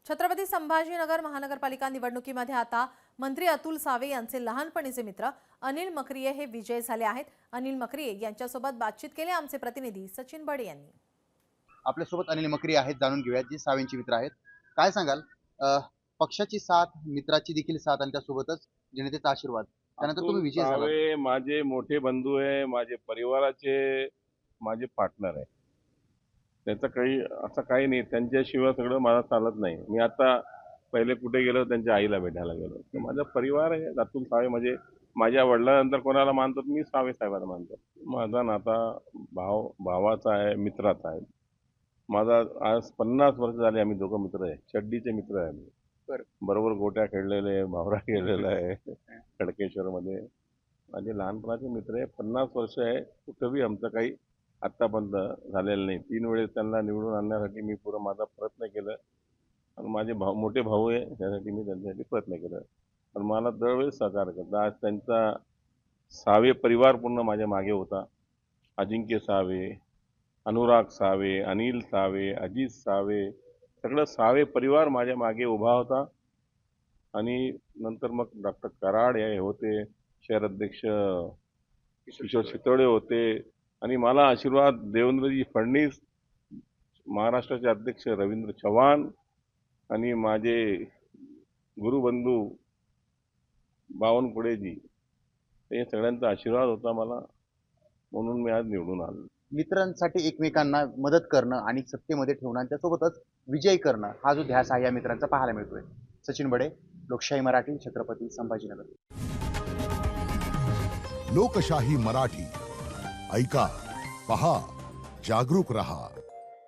छत्रपती संभाजीनगर महानगरपालिका निवडणुकीमध्ये आता मंत्री अतुल सावे यांचे लहानपणीचे मित्र अनिल मकरिये हे विजयी झाले आहेत। अनिल मकरिये यांच्यासोबत बातचीत केली आमचे प्रतिनिधी सचिन बडे यांनी। आपल्यासोबत अनिल मकरिये आहेत, जाणून घेऊयात, जी सावेंची मित्र आहेत। काय सांगाल, पक्षाची साथ, मित्राची देखील साथ आणि त्यासोबतच जनतेचा आशीर्वाद, त्यानंतर तुम्ही विजयी झाला। सावे माझे मोठे बंधू आहे, माझे परिवाराचे माझे पार्टनर आहे। त्याचं काही असं काही नाही, त्यांच्याशिवाय सगळं मला चालत नाही। मी आता पहिले कुठे गेलो, त्यांच्या आईला भेटायला गेलो। तर माझा परिवार आहे। अतुल सावे म्हणजे माझ्या वडिलांनंतर कोणाला मानतो मी सावे साहेबांना मानतो। माझा नाता भावाचा आहे, मित्राचा आहे। माझा आज 50 वर्ष झाले आम्ही दोघं मित्र आहे, चड्डीचे मित्र आहे आम्ही। बरोबर गोट्या खेळलेले आहे, भावरा खेळलेला आहे खडकेश्वरमध्ये। माझे लहानपणाचे मित्र आहे, 50 वर्ष आहे। कुठंही आमचं काही आत्तापर्यंत झालेलं नाही। 3 वेळेस त्यांना निवडून आणण्यासाठी मी पुरा माझा प्रयत्न केला आणि माझे मोठे भाऊ आहे, त्यासाठी मी त्यांच्यासाठी प्रयत्न केला आणि मला दरवेळेस सहकार्य करतात। आज त्यांचा सावे परिवार पूर्ण माझ्या मागे होता। अजिंक्य सावे, अनुराग सावे, अनिल सावे, अजित सावे, सगळं सावे परिवार माझ्या मागे उभा होता। आणि नंतर मग डॉक्टर कराड हे होते, शहर अध्यक्ष किशोर शितोळे होते आणि मला आशीर्वाद देवेंद्रजी फडणवीस, महाराष्ट्राचे अध्यक्ष रवींद्र चव्हाण आणि माझे गुरुबंधू बावनकुळेजी, हे सगळ्यांचा आशीर्वाद होता मला, म्हणून मी आज निवडून आलो। मित्रांसाठी एकमेकांना मदत करणं आणि सत्तेमध्ये ठेवणं आणि त्यासोबतच विजयी करणं, हा जो ध्यास आहे या मित्रांचा पाहायला मिळतोय। सचिन बडे, लोकशाही मराठी, छत्रपती संभाजीनगर। लोकशाही मराठी, ऐका, पहा, जागरूक रहा।